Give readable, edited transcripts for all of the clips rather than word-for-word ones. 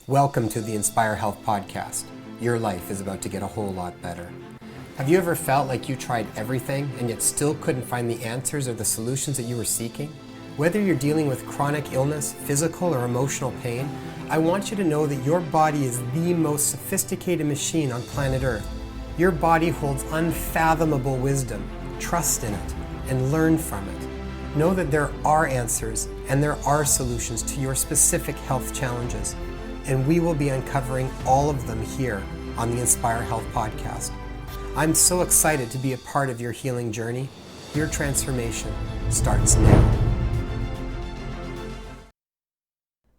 Welcome to the Inspire Health Podcast. Your life is about to get a whole lot better. Have you ever felt like you tried everything and yet still couldn't find the answers or the solutions that you were seeking? Whether you're dealing with chronic illness, physical or emotional pain, I want you to know that your body is the most sophisticated machine on planet Earth. Your body holds unfathomable wisdom. Trust in it and learn from it. Know that there are answers and there are solutions to your specific health challenges. And we will be uncovering all of them here on the Inspire Health Podcast. I'm so excited to be a part of your healing journey. Your transformation starts now.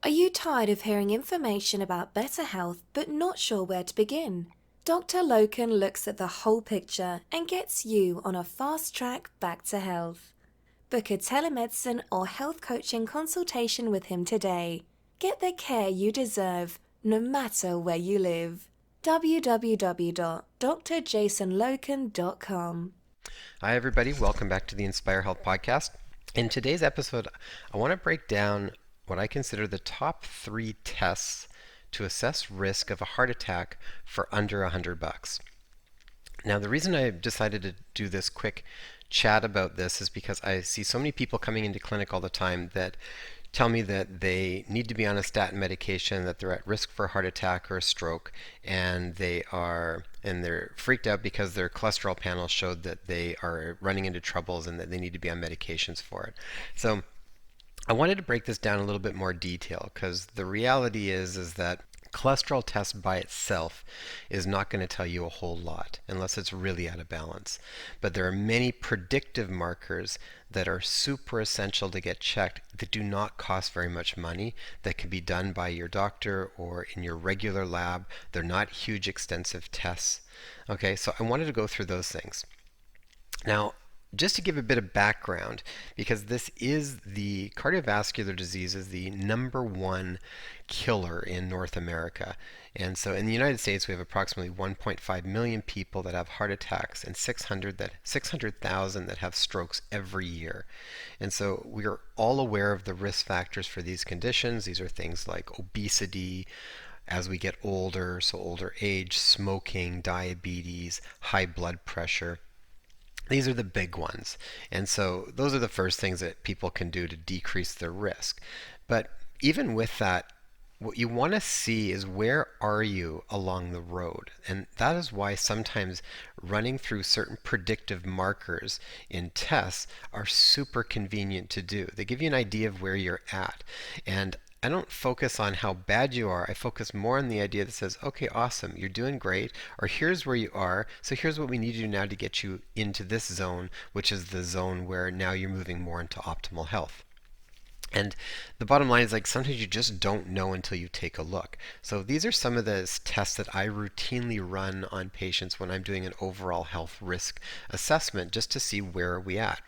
Are you tired of hearing information about better health but not sure where to begin? Dr. Loken looks at the whole picture and gets you on a fast track back to health. Book a telemedicine or health coaching consultation with him today. Get the care you deserve, no matter where you live. www.drjasonloken.com. Hi everybody, welcome back to the Inspire Health Podcast. In today's episode, I want to break down what I consider the top 3 tests to assess risk of a heart attack for under $100. Now, the reason I decided to do this quick chat about this is because I see so many people coming into clinic all the time that tell me that they need to be on a statin medication, that they're at risk for a heart attack or a stroke, and they're freaked out because their cholesterol panel showed that they are running into troubles and that they need to be on medications for it. So I wanted to break this down a little bit more detail because the reality is that cholesterol test by itself is not going to tell you a whole lot unless it's really out of balance. But there are many predictive markers that are super essential to get checked that do not cost very much money, that can be done by your doctor or in your regular lab. They're not huge, extensive tests. Okay, so I wanted to go through those things. Now, just to give a bit of background, because this is the cardiovascular disease is the #1 killer in North America. And so in the United States, we have approximately 1.5 million people that have heart attacks and 600,000 that have strokes every year. And so we are all aware of the risk factors for these conditions. These are things like obesity, as we get older, so older age, smoking, diabetes, high blood pressure. These are the big ones. And so those are the first things that people can do to decrease their risk. But even with that, what you want to see is where are you along the road? And that is why sometimes running through certain predictive markers in tests are super convenient to do. They give you an idea of where you're at. And I don't focus on how bad you are. I focus more on the idea that says, okay, awesome, you're doing great, or here's where you are, so here's what we need to do now to get you into this zone, which is the zone where now you're moving more into optimal health. And the bottom line is, like, sometimes you just don't know until you take a look. So these are some of the tests that I routinely run on patients when I'm doing an overall health risk assessment, just to see where are we at.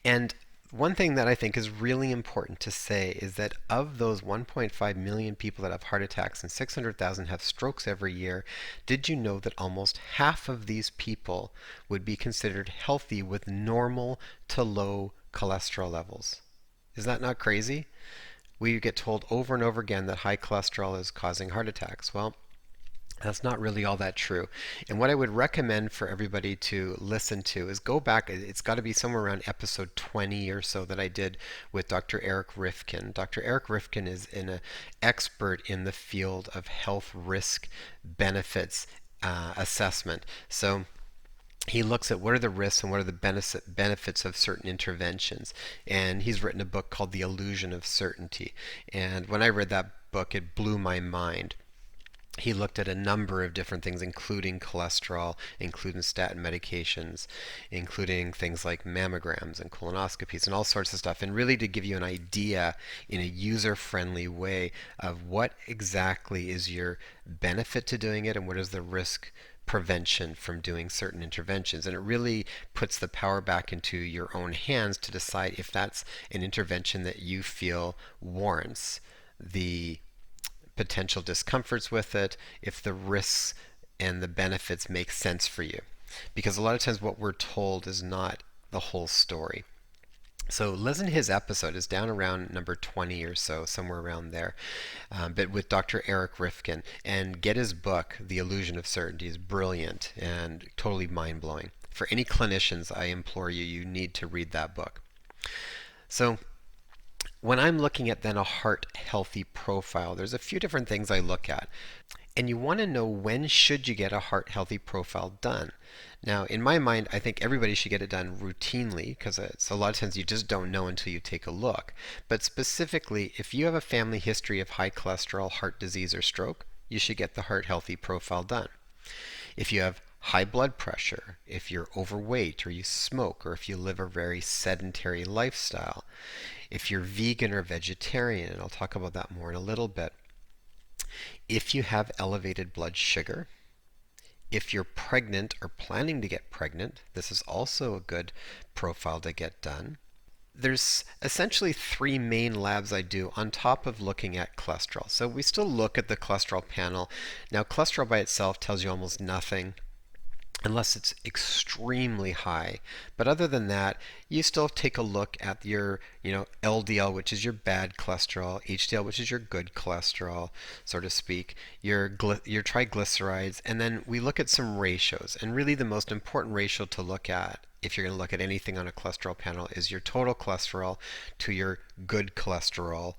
And one thing that I think is really important to say is that of those 1.5 million people that have heart attacks and 600,000 have strokes every year, did you know that almost half of these people would be considered healthy with normal to low cholesterol levels? Is that not crazy? We get told over and over again that high cholesterol is causing heart attacks. Well, that's not really all that true. And what I would recommend for everybody to listen to is go back. It's got to be somewhere around episode 20 or so that I did with Dr. Eric Rifkin. Dr. Eric Rifkin is an expert in the field of health risk benefits assessment. So he looks at what are the risks and what are the benefits of certain interventions. And he's written a book called The Illusion of Certainty. And when I read that book, it blew my mind. He looked at a number of different things, including cholesterol, including statin medications, including things like mammograms and colonoscopies and all sorts of stuff, and really to give you an idea in a user-friendly way of what exactly is your benefit to doing it and what is the risk prevention from doing certain interventions. And it really puts the power back into your own hands to decide if that's an intervention that you feel warrants the potential discomforts with it, if the risks and the benefits make sense for you. Because a lot of times what we're told is not the whole story. So listen to his episode. It's down around number 20 or so, somewhere around there, but with Dr. Eric Rifkin, and get his book, The Illusion of Certainty. Is brilliant and totally mind-blowing. For any clinicians, I implore you, you need to read that book. So when I'm looking at then a heart healthy profile, there's a few different things I look at. And you want to know, when should you get a heart healthy profile done? Now, in my mind, I think everybody should get it done routinely, because it's a lot of times you just don't know until you take a look. But specifically, if you have a family history of high cholesterol, heart disease, or stroke, you should get the heart healthy profile done. If you have high blood pressure, if you're overweight, or you smoke, or if you live a very sedentary lifestyle, if you're vegan or vegetarian, and I'll talk about that more in a little bit, if you have elevated blood sugar, if you're pregnant or planning to get pregnant, this is also a good profile to get done. There's essentially three main labs I do on top of looking at cholesterol. So we still look at the cholesterol panel. Now, cholesterol by itself tells you almost nothing unless it's extremely high. But other than that, you still take a look at your, LDL, which is your bad cholesterol, HDL, which is your good cholesterol, so to speak, your triglycerides, and then we look at some ratios. And really the most important ratio to look at, if you're going to look at anything on a cholesterol panel, is your total cholesterol to your good cholesterol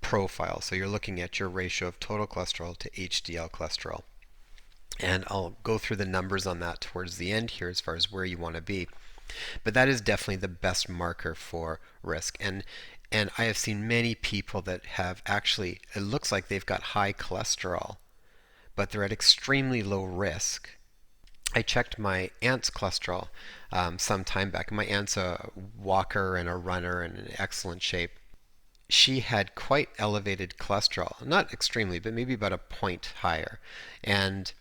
profile. So you're looking at your ratio of total cholesterol to HDL cholesterol. And I'll go through the numbers on that towards the end here as far as where you want to be. But that is definitely the best marker for risk. And I have seen many people that have actually, it looks like they've got high cholesterol, but they're at extremely low risk. I checked my aunt's cholesterol some time back. My aunt's a walker and a runner and in excellent shape. She had quite elevated cholesterol, not extremely, but maybe about a point higher. And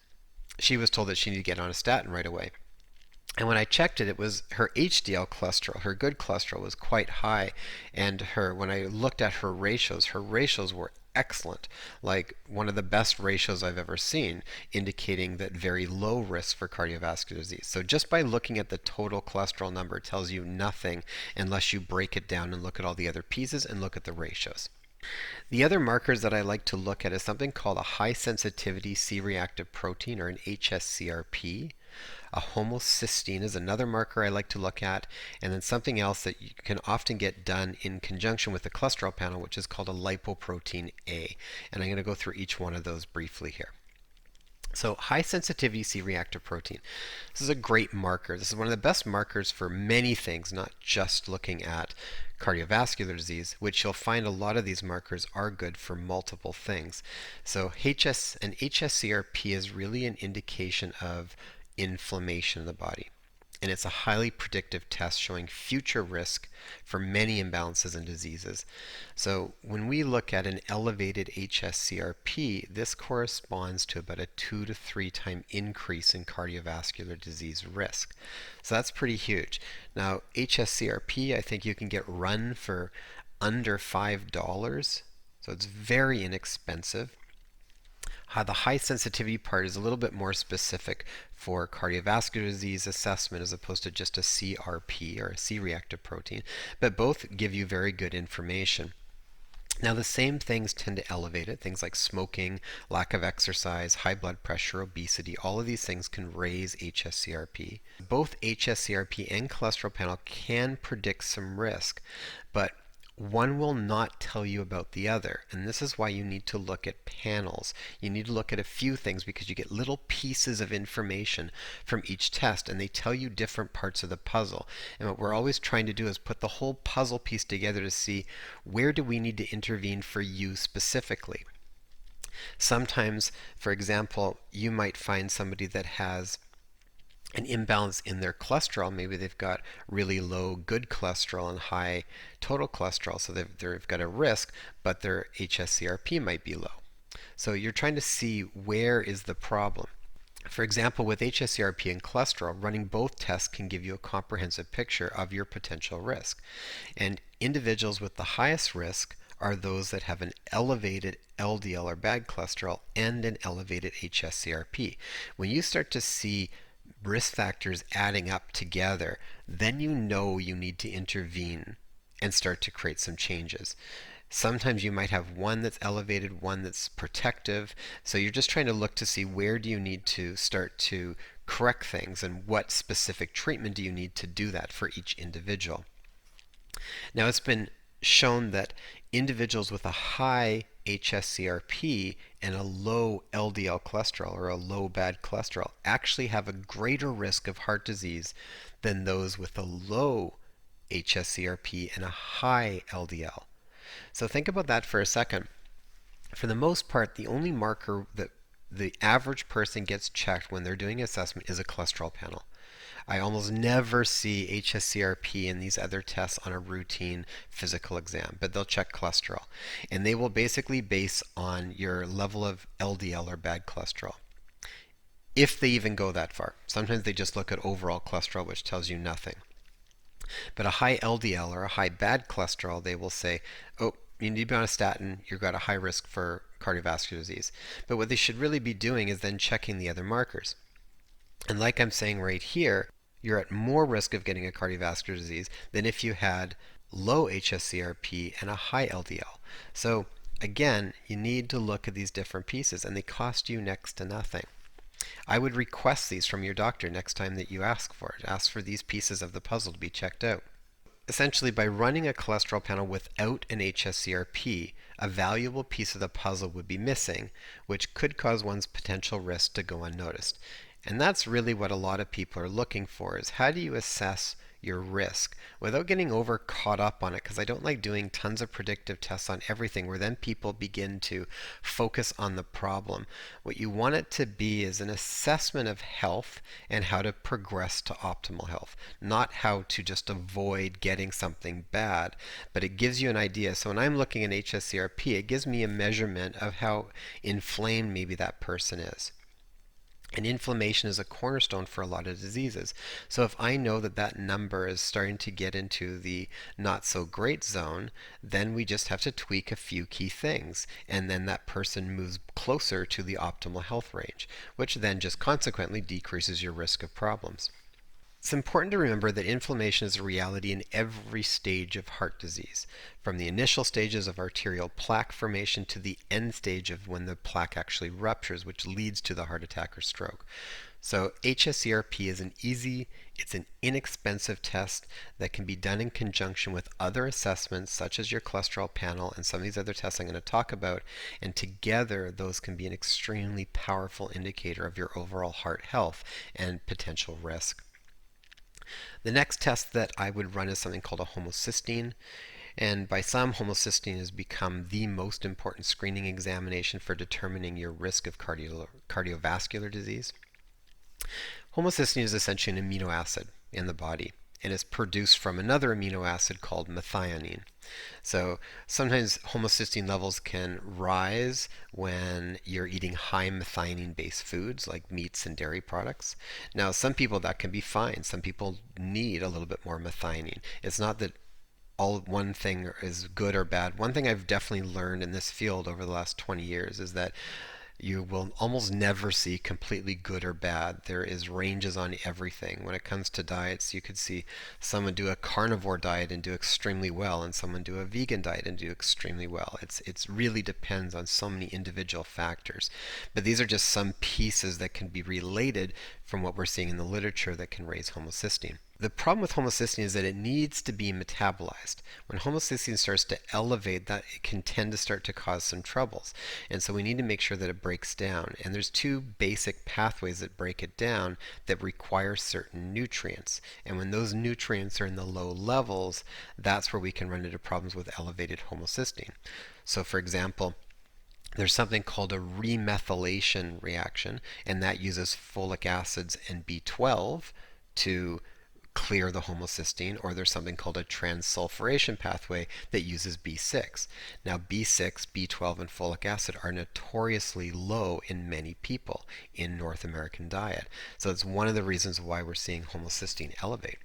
she was told that she needed to get on a statin right away. And when I checked it, it was her HDL cholesterol, her good cholesterol, was quite high. And when I looked at her ratios were excellent, like one of the best ratios I've ever seen, indicating that very low risk for cardiovascular disease. So just by looking at the total cholesterol number tells you nothing unless you break it down and look at all the other pieces and look at the ratios. The other markers that I like to look at is something called a high sensitivity C-reactive protein, or an HSCRP. A homocysteine is another marker I like to look at, and then something else that you can often get done in conjunction with the cholesterol panel, which is called a lipoprotein A. And I'm going to go through each one of those briefly here. So high sensitivity C-reactive protein. This is a great marker. This is one of the best markers for many things, not just looking at cardiovascular disease, which you'll find a lot of these markers are good for multiple things. So HSCRP is really an indication of inflammation in the body. And it's a highly predictive test showing future risk for many imbalances and diseases. So when we look at an elevated HSCRP, this corresponds to about a 2 to 3 time increase in cardiovascular disease risk. So that's pretty huge. Now, HSCRP, I think you can get run for under $5. So it's very inexpensive. The high sensitivity part is a little bit more specific for cardiovascular disease assessment as opposed to just a CRP, or a C-reactive protein, but both give you very good information. Now, the same things tend to elevate it. Things like smoking, lack of exercise, high blood pressure, obesity, all of these things can raise HSCRP. Both HSCRP and cholesterol panel can predict some risk, but one will not tell you about the other. And this is why you need to look at panels. You need to look at a few things because you get little pieces of information from each test, and they tell you different parts of the puzzle. And what we're always trying to do is put the whole puzzle piece together to see, where do we need to intervene for you specifically. Sometimes, for example, you might find somebody that has an imbalance in their cholesterol. Maybe they've got really low good cholesterol and high total cholesterol, so they've got a risk, but their HSCRP might be low. So you're trying to see, where is the problem. For example, with HSCRP and cholesterol, running both tests can give you a comprehensive picture of your potential risk. And individuals with the highest risk are those that have an elevated LDL, or bad cholesterol, and an elevated HSCRP. When you start to see risk factors adding up together, then you know you need to intervene and start to create some changes. Sometimes you might have one that's elevated, one that's protective. So you're just trying to look to see where do you need to start to correct things and what specific treatment do you need to do that for each individual. Now, it's been shown that individuals with a high hsCRP and a low LDL cholesterol or a low bad cholesterol actually have a greater risk of heart disease than those with a low hsCRP and a high LDL. So think about that for a second. For the most part, the only marker that the average person gets checked when they're doing assessment is a cholesterol panel. I almost never see hsCRP and these other tests on a routine physical exam, but they'll check cholesterol. And they will basically base on your level of LDL or bad cholesterol, if they even go that far. Sometimes they just look at overall cholesterol, which tells you nothing. But a high LDL or a high bad cholesterol, they will say, oh, you need to be on a statin, you've got a high risk for cardiovascular disease. But what they should really be doing is then checking the other markers. And like I'm saying right here, you're at more risk of getting a cardiovascular disease than if you had low hsCRP and a high LDL. So again, you need to look at these different pieces, and they cost you next to nothing. I would request these from your doctor next time that you ask for it. Ask for these pieces of the puzzle to be checked out. Essentially, by running a cholesterol panel without an hsCRP, a valuable piece of the puzzle would be missing, which could cause one's potential risk to go unnoticed. And that's really what a lot of people are looking for, is how do you assess your risk without getting over caught up on it, because I don't like doing tons of predictive tests on everything where then people begin to focus on the problem. What you want it to be is an assessment of health and how to progress to optimal health, not how to just avoid getting something bad, but it gives you an idea. So when I'm looking at hsCRP, it gives me a measurement of how inflamed maybe that person is. And inflammation is a cornerstone for a lot of diseases. So if I know that that number is starting to get into the not so great zone, then we just have to tweak a few key things. And then that person moves closer to the optimal health range, which then just consequently decreases your risk of problems. It's important to remember that inflammation is a reality in every stage of heart disease, from the initial stages of arterial plaque formation to the end stage of when the plaque actually ruptures, which leads to the heart attack or stroke. So hsCRP is it's an inexpensive test that can be done in conjunction with other assessments such as your cholesterol panel and some of these other tests I'm going to talk about, and together those can be an extremely powerful indicator of your overall heart health and potential risk. The next test that I would run is something called a homocysteine. And by some, homocysteine has become the most important screening examination for determining your risk of cardiovascular disease. Homocysteine is essentially an amino acid in the body, and is produced from another amino acid called methionine. So sometimes homocysteine levels can rise when you're eating high methionine-based foods like meats and dairy products. Now, some people that can be fine. Some people need a little bit more methionine. It's not that all one thing is good or bad. One thing I've definitely learned in this field over the last 20 years is that you will almost never see completely good or bad. There is ranges on everything. When it comes to diets, you could see someone do a carnivore diet and do extremely well, and someone do a vegan diet and do extremely well. It's really depends on so many individual factors. But these are just some pieces that can be related from what we're seeing in the literature that can raise homocysteine. The problem with homocysteine is that it needs to be metabolized. When homocysteine starts to elevate, that it can tend to start to cause some troubles. And so we need to make sure that it breaks down. And there's two basic pathways that break it down that require certain nutrients. And when those nutrients are in the low levels, that's where we can run into problems with elevated homocysteine. So for example, there's something called a remethylation reaction, and that uses folic acids and B12 to clear the homocysteine, or there's something called a transsulfuration pathway that uses B6. Now B6, B12, and folic acid are notoriously low in many people in North American diet. So it's one of the reasons why we're seeing homocysteine elevate.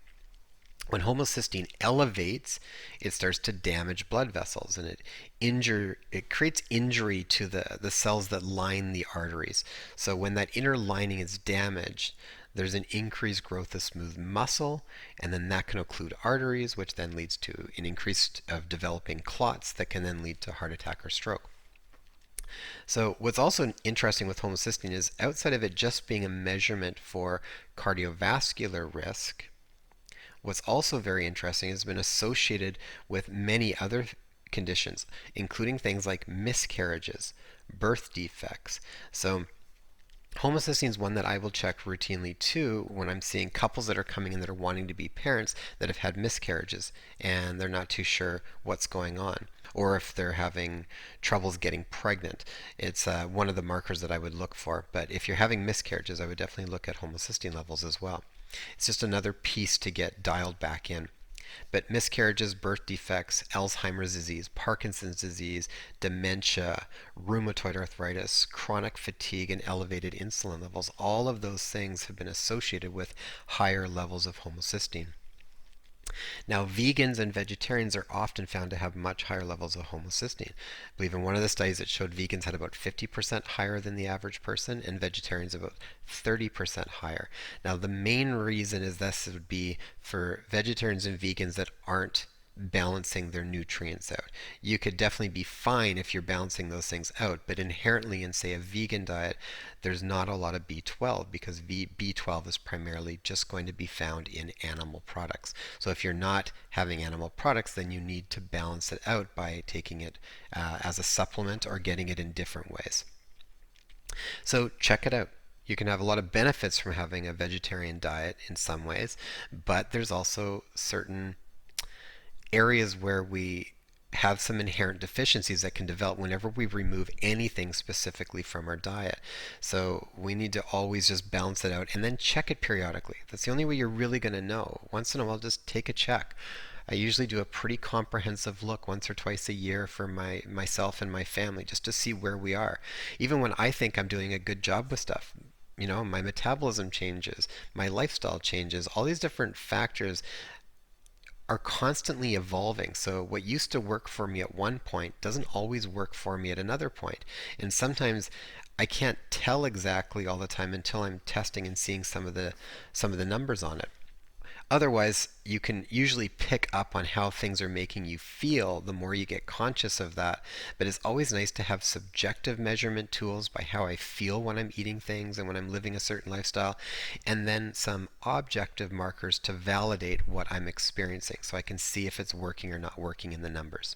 When homocysteine elevates, it starts to damage blood vessels, and it creates injury to the cells that line the arteries. So when that inner lining is damaged, there's an increased growth of smooth muscle, and then that can occlude arteries, which then leads to an increase of developing clots that can then lead to heart attack or stroke. So what's also interesting with homocysteine is outside of it just being a measurement for cardiovascular risk, what's also very interesting has been associated with many other conditions, including things like miscarriages, birth defects. So homocysteine is one that I will check routinely too when I'm seeing couples that are coming in that are wanting to be parents that have had miscarriages and they're not too sure what's going on, or if they're having troubles getting pregnant. It's one of the markers that I would look for. But if you're having miscarriages, I would definitely look at homocysteine levels as well. It's just another piece to get dialed back in. But miscarriages, birth defects, Alzheimer's disease, Parkinson's disease, dementia, rheumatoid arthritis, chronic fatigue, and elevated insulin levels, all of those things have been associated with higher levels of homocysteine. Now, vegans and vegetarians are often found to have much higher levels of homocysteine. I believe in one of the studies it showed vegans had about 50% higher than the average person and vegetarians about 30% higher. Now, the main reason is this would be for vegetarians and vegans that aren't balancing their nutrients out. You could definitely be fine if you're balancing those things out, but inherently in, say, a vegan diet, there's not a lot of B12 because B12 is primarily just going to be found in animal products. So if you're not having animal products, then you need to balance it out by taking it as a supplement or getting it in different ways. So check it out. You can have a lot of benefits from having a vegetarian diet in some ways, but there's also certain areas where we have some inherent deficiencies that can develop whenever we remove anything specifically from our diet. So we need to always just balance it out and then check it periodically. That's the only way you're really going to know. Once in a while, just take a check. I usually do a pretty comprehensive look once or twice a year for myself and my family just to see where we are. Even when I think I'm doing a good job with stuff, my metabolism changes, my lifestyle changes, all these different factors are constantly evolving. So what used to work for me at one point doesn't always work for me at another point. And sometimes I can't tell exactly all the time until I'm testing and seeing some of the numbers on it. Otherwise, you can usually pick up on how things are making you feel the more you get conscious of that. But it's always nice to have subjective measurement tools by how I feel when I'm eating things and when I'm living a certain lifestyle, and then some objective markers to validate what I'm experiencing so I can see if it's working or not working in the numbers.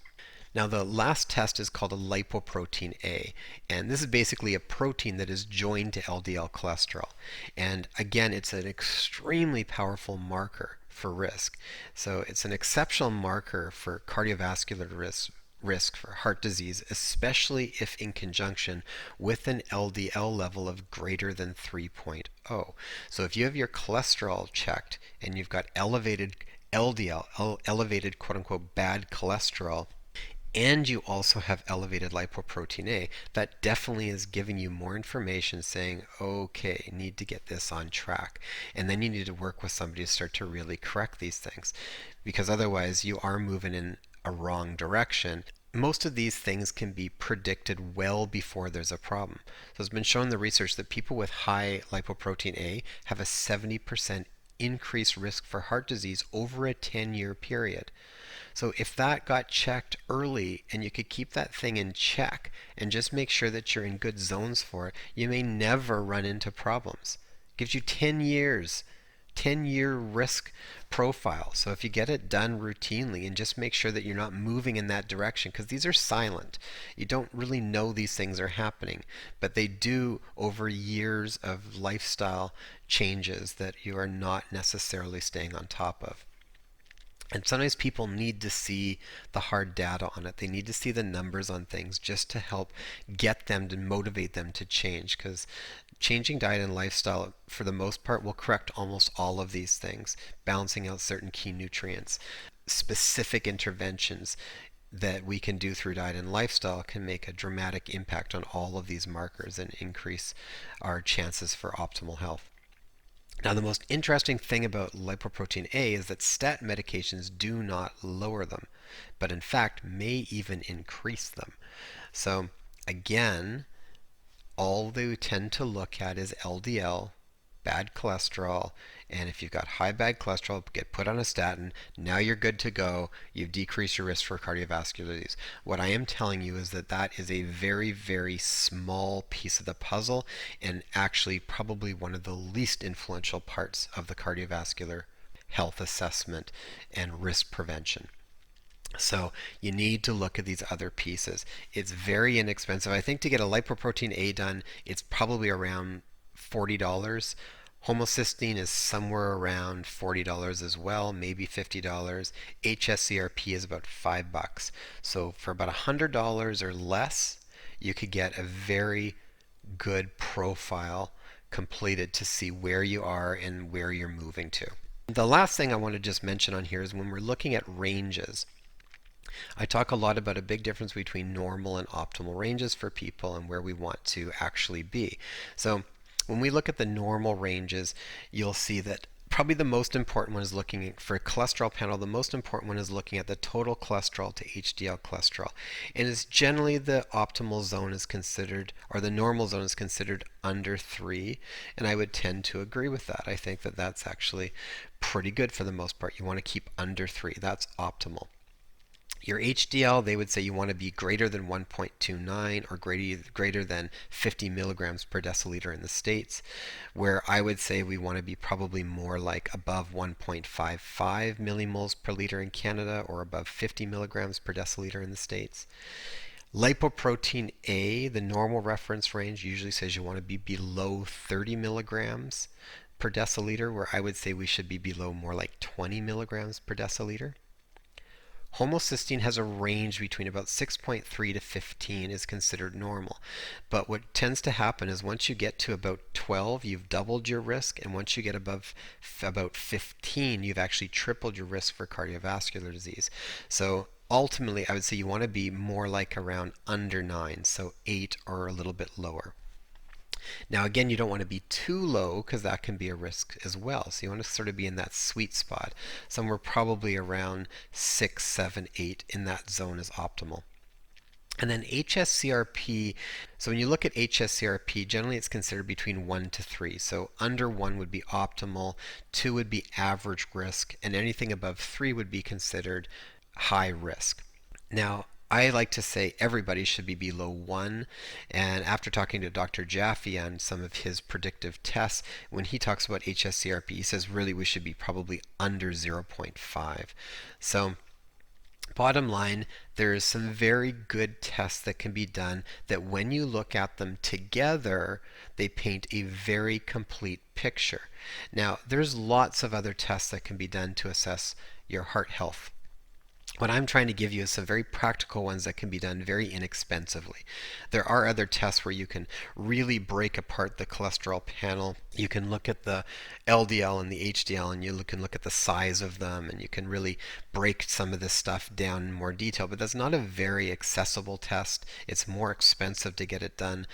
Now, the last test is called a lipoprotein A, and this is basically a protein that is joined to LDL cholesterol. And again, it's an extremely powerful marker for risk. So it's an exceptional marker for cardiovascular risk for heart disease, especially if in conjunction with an LDL level of greater than 3.0. So if you have your cholesterol checked and you've got elevated LDL, elevated quote unquote bad cholesterol, and you also have elevated lipoprotein A, that definitely is giving you more information saying, okay, need to get this on track. And then you need to work with somebody to start to really correct these things, because otherwise you are moving in a wrong direction. Most of these things can be predicted well before there's a problem. So it's been shown in the research that people with high lipoprotein A have a 70% increased risk for heart disease over a 10-year period. So if that got checked early and you could keep that thing in check and just make sure that you're in good zones for it, you may never run into problems. It gives you 10 years, 10-year risk profile. So if you get it done routinely and just make sure that you're not moving in that direction, because these are silent. You don't really know these things are happening, but they do over years of lifestyle changes that you are not necessarily staying on top of. And sometimes people need to see the hard data on it. They need to see the numbers on things just to help get them to motivate them to change, because changing diet and lifestyle for the most part will correct almost all of these things, balancing out certain key nutrients. Specific interventions that we can do through diet and lifestyle can make a dramatic impact on all of these markers and increase our chances for optimal health. Now, the most interesting thing about lipoprotein A is that statin medications do not lower them, but in fact may even increase them. So again, all they tend to look at is LDL bad cholesterol, and if you've got high bad cholesterol, get put on a statin. Now you're good to go. You've decreased your risk for cardiovascular disease. What I am telling you is that that is a very, very small piece of the puzzle, and actually probably one of the least influential parts of the cardiovascular health assessment and risk prevention. So you need to look at these other pieces. It's very inexpensive. I think to get a lipoprotein A done, it's probably around $40. Homocysteine is somewhere around $40 as well, maybe $50. HSCRP is about $5. So for about $100 or less, you could get a very good profile completed to see where you are and where you're moving to. The last thing I want to just mention on here is when we're looking at ranges. I talk a lot about a big difference between normal and optimal ranges for people and where we want to actually be. So when we look at the normal ranges, you'll see that probably the most important one is looking at, for a cholesterol panel, the most important one is looking at the total cholesterol to HDL cholesterol. And it's generally the optimal zone is considered, or the normal zone is considered under 3. And I would tend to agree with that. I think that that's actually pretty good for the most part. You want to keep under 3. That's optimal. Your HDL, they would say you want to be greater than 1.29 or greater than 50 milligrams per deciliter in the States, where I would say we want to be probably more like above 1.55 millimoles per liter in Canada or above 50 milligrams per deciliter in the States. Lipoprotein A, the normal reference range, usually says you want to be below 30 milligrams per deciliter, where I would say we should be below more like 20 milligrams per deciliter. Homocysteine has a range between about 6.3 to 15 is considered normal. But what tends to happen is once you get to about 12, you've doubled your risk, and once you get above about 15, you've actually tripled your risk for cardiovascular disease. So ultimately, I would say you want to be more like around under 9, so 8 or a little bit lower. Now again, you don't want to be too low because that can be a risk as well. So you want to sort of be in that sweet spot. Somewhere probably around 6, 7, 8 in that zone is optimal. And then HSCRP, so when you look at HSCRP, generally it's considered between 1 to 3. So under 1 would be optimal, 2 would be average risk, and anything above 3 would be considered high risk. Now, I like to say everybody should be below 1, and after talking to Dr. Jaffe on some of his predictive tests, when he talks about HSCRP, he says really we should be probably under 0.5. So bottom line, there is some very good tests that can be done that when you look at them together, they paint a very complete picture. Now, there's lots of other tests that can be done to assess your heart health. What I'm trying to give you is some very practical ones that can be done very inexpensively. There are other tests where you can really break apart the cholesterol panel. You can look at the LDL and the HDL, and you can look at the size of them, and you can really break some of this stuff down in more detail. But that's not a very accessible test. It's more expensive to get it done.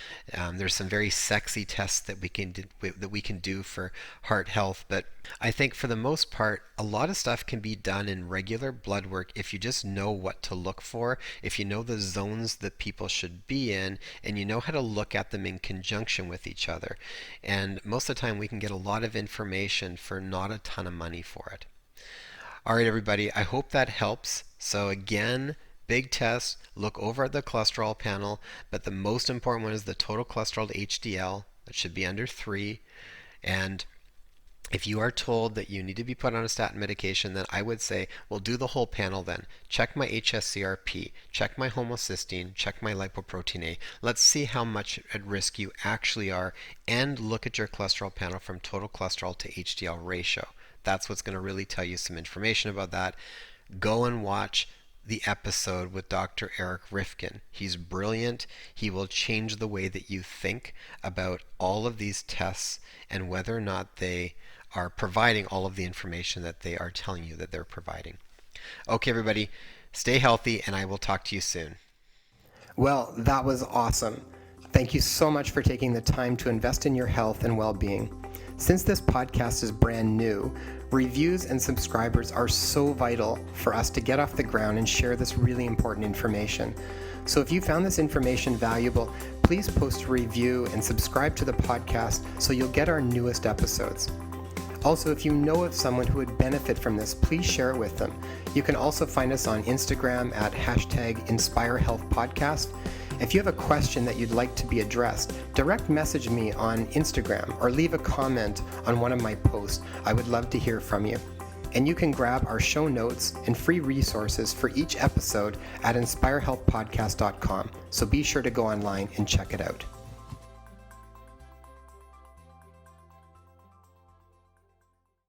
There's some very sexy tests that we can do for heart health, but I think for the most part, a lot of stuff can be done in regular blood work if you just know what to look for, if you know the zones that people should be in, and you know how to look at them in conjunction with each other. And most of the time we can get a lot of information for not a ton of money for it. All right, everybody, I hope that helps. So again, big test, look over at the cholesterol panel, but the most important one is the total cholesterol to HDL. That should be under 3. And if you are told that you need to be put on a statin medication, then I would say, well, do the whole panel then. Check my HSCRP, check my homocysteine, check my lipoprotein A. Let's see how much at risk you actually are, and look at your cholesterol panel from total cholesterol to HDL ratio. That's what's going to really tell you some information about that. Go and watch the episode with Dr. Eric Rifkin. He's brilliant. He will change the way that you think about all of these tests and whether or not they are providing all of the information that they are telling you that they're providing. Okay, everybody, stay healthy, and I will talk to you soon. Well, that was awesome. Thank you so much for taking the time to invest in your health and well-being. Since this podcast is brand new, reviews and subscribers are so vital for us to get off the ground and share this really important information. So if you found this information valuable, please post a review and subscribe to the podcast so you'll get our newest episodes. Also, if you know of someone who would benefit from this, please share it with them. You can also find us on Instagram at #InspireHealthPodcast. If you have a question that you'd like to be addressed, direct message me on Instagram or leave a comment on one of my posts. I would love to hear from you. And you can grab our show notes and free resources for each episode at inspirehealthpodcast.com. So be sure to go online and check it out.